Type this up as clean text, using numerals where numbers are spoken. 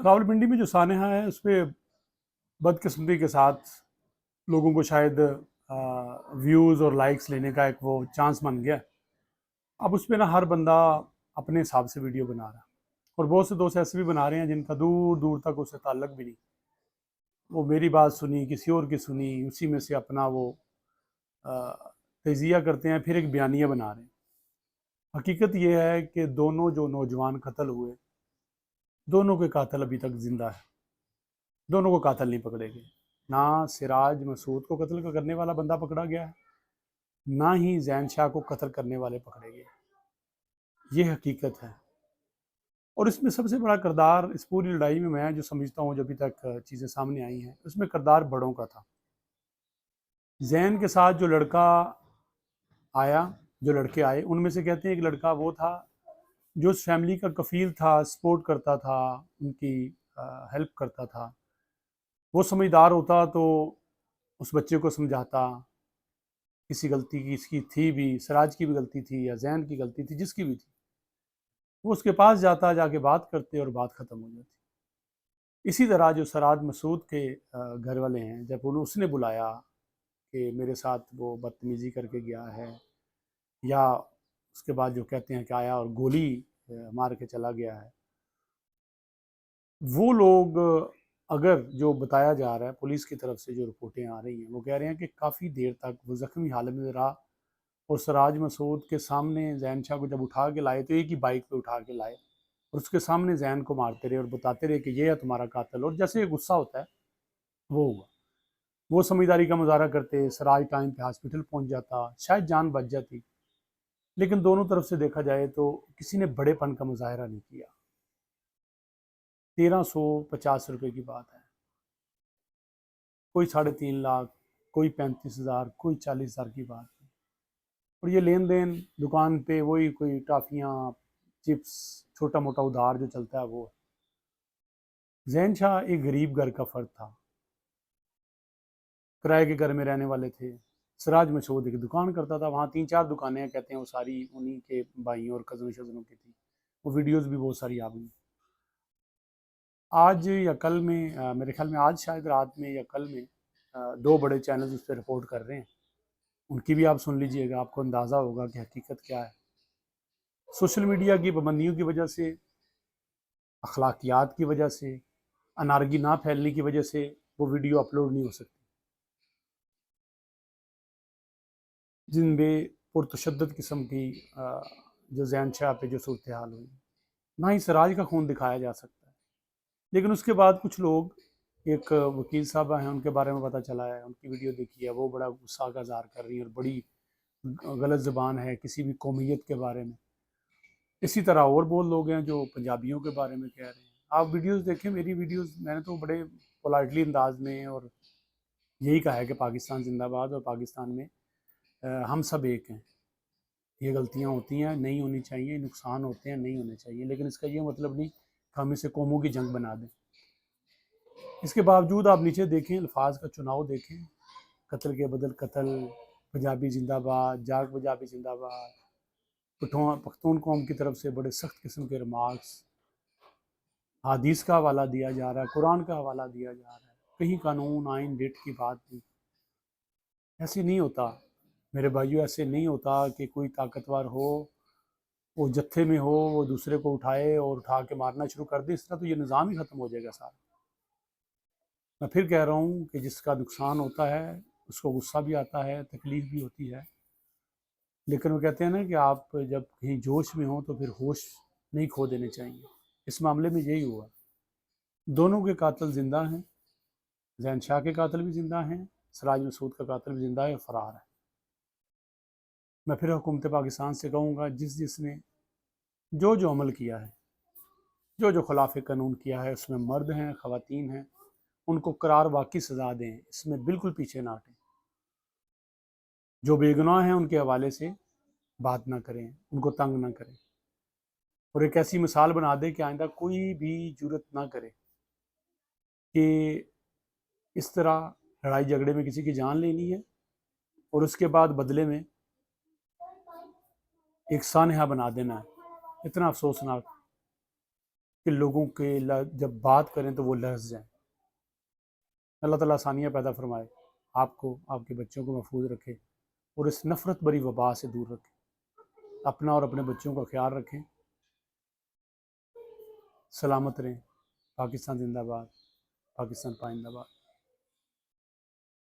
रावलपिंडी में जो सानेहा है उस पर बदकिस्मती के साथ लोगों को शायद व्यूज़ और लाइक्स लेने का एक वो चांस बन गया। अब उस पर ना हर बंदा अपने हिसाब से वीडियो बना रहा है, और बहुत से दोस्त ऐसे भी बना रहे हैं जिनका दूर दूर तक उससे ताल्लुक भी नहीं। वो मेरी बात सुनी, किसी और की सुनी, उसी में से अपना वो तजिया करते हैं, फिर एक बयानिया बना रहे हैं। हकीकत ये है कि दोनों जो नौजवान कत्ल हुए, दोनों के कातिल अभी तक जिंदा है। दोनों को कातिल नहीं पकड़े गए। ना सिराज मसूद को कत्ल करने वाला बंदा पकड़ा गया है, ना ही जैन शाह को कत्ल करने वाले पकड़े गए। ये हकीकत है। और इसमें सबसे बड़ा किरदार इस पूरी लड़ाई में मैं जो समझता हूँ, जो अभी तक चीज़ें सामने आई हैं, उसमें किरदार बड़ों का था। जैन के साथ जो लड़का आया, जो लड़के आए, उनमें से कहते हैं एक लड़का वो था जो उस फैमिली का कफील था, सपोर्ट करता था, उनकी हेल्प करता था। वो समझदार होता तो उस बच्चे को समझाता, किसी गलती की इसकी थी भी, सिराज की भी गलती थी या जैन की गलती थी, जिसकी भी थी, वो उसके पास जाता, जाके बात करते और बात ख़त्म हो जाती। इसी तरह जो सिराज मसूद के घर वाले हैं, जब उन्हें उसने बुलाया कि मेरे साथ वो बदतमीज़ी करके गया है, या उसके बाद जो कहते हैं कि आया और गोली मार के चला गया है, वो लोग अगर जो बताया जा रहा है पुलिस की तरफ से, जो रिपोर्टें आ रही हैं, वो कह रहे हैं कि काफ़ी देर तक वो ज़ख्मी हालत में रहा, और सिराज मसूद के सामने जैन शाह को जब उठा के लाए तो एक ही बाइक पे उठा के लाए, और उसके सामने जैन को मारते रहे और बताते रहे कि ये है तुम्हारा कातिल। और जैसे ये गुस्सा होता है वो हुआ, वो समझदारी का मुजाहरा करते, सिराज टाइम पे हॉस्पिटल पहुंच जाता, शायद जान बच जाती। लेकिन दोनों तरफ से देखा जाए तो किसी ने बड़ेपन का मुजाहरा नहीं किया। 1350 रुपये की बात है, कोई 3.5 लाख, कोई 35,000, कोई 40,000 की बात है। और ये लेन देन दुकान पे वही कोई टाफियाँ, चिप्स, छोटा मोटा उधार जो चलता है वो है। जैन शाह एक गरीब घर का फर्द था, किराए के घर में रहने वाले थे। सिराज मसूद एक दुकान करता था, वहाँ 3-4 दुकानें कहते हैं वो सारी उन्हीं के भाइयों और कज़न शज़नों की थी। वो वीडियोज़ भी बहुत सारी आ गई। आज या कल में मेरे ख्याल में आज शायद रात में या कल में 2 बड़े चैनल उस पर रिपोर्ट कर रहे हैं। उनकी भी आप सुन लीजिएगा, आपको अंदाज़ा होगा कि हकीकत क्या है। सोशल मीडिया की पाबंदियों की वजह से, अखलाकियात की वजह से, अनारगी ना फैलने की वजह से वो वीडियो अपलोड नहीं हो सकती, जिनमें पुरतशद्दद किस्म की जो जैन शाह पे जो सूरत हाल हुई। ना ही सिराज का खून दिखाया जा सकता है। लेकिन उसके बाद कुछ लोग, एक वकील साहब हैं, उनके बारे में पता चला है, उनकी वीडियो देखी है, वो बड़ा गुस्सा का इज़हार कर रही है और बड़ी गलत ज़बान है किसी भी कौमियत के बारे में। इसी तरह और बहुत लोग हैं जो पंजाबियों के बारे में कह रहे हैं। आप वीडियोस देखें, मेरी वीडियोस मैंने तो बड़े पोलाइटली अंदाज में और यही कहा है कि पाकिस्तान जिंदाबाद, और पाकिस्तान में हम सब एक हैं। ये गलतियाँ होती हैं, नहीं होनी चाहिए, नुकसान होते हैं, नहीं होने चाहिए, लेकिन इसका ये मतलब नहीं कि हम इसे कौमों की जंग बना दें। इसके बावजूद आप नीचे देखें, अल्फाज का चुनाव देखें, कत्ल के बदल कत्ल, पंजाबी जिंदाबाद, जाग पंजाबी जिंदाबाद, पख्तून कौम की तरफ से बड़े सख्त किस्म के रिमार्क्स, हदीस का हवाला दिया जा रहा है, कुरान का हवाला दिया जा रहा है, कहीं कानून आइन डेट की बात नहीं। ऐसे नहीं होता मेरे भाइयों, ऐसे नहीं होता कि कोई ताकतवर हो, वो जत्थे में हो, वो दूसरे को उठाए और उठा के मारना शुरू कर दे। इस तरह तो ये निज़ाम ही ख़त्म हो जाएगा सारा। मैं फिर कह रहा हूँ कि जिसका नुकसान होता है उसको गुस्सा भी आता है, तकलीफ़ भी होती है, लेकिन वो कहते हैं ना कि आप जब कहीं जोश में हो तो फिर होश नहीं खो देने चाहिए। इस मामले में यही हुआ। दोनों के कातिल ज़िंदा हैं, जैन शाह के कातिल भी ज़िंदा हैं, सिराज मसूद का कातिल भी ज़िंदा है, फ़रार है। मैं फिर हुकूमत पाकिस्तान से कहूँगा, जिसने जो जो अमल किया है, जो जो खिलाफ कानून किया है, उसमें मर्द हैं, ख़वातीन हैं, उनको करार वाकई सज़ा दें, इसमें बिल्कुल पीछे ना हटें। जो बेगुनाह हैं उनके हवाले से बात ना करें, उनको तंग ना करें, और एक ऐसी मिसाल बना दें कि आइंदा कोई भी जुर्रत ना करे कि इस तरह लड़ाई झगड़े में किसी की जान लेनी है और उसके बाद बदले में एक सानहा बना देना है। इतना अफसोसनाक کہ لوگوں کے جب بات کریں تو وہ لرز جائیں۔ اللہ تعالیٰ آسانیاں پیدا فرمائے، آپ کو، آپ کے بچوں کو محفوظ رکھے اور اس نفرت بری وبا سے دور رکھے۔ اپنا اور اپنے بچوں کا خیال رکھیں، سلامت رہیں۔ پاکستان زندہ باد، پاکستان پائندہ باد۔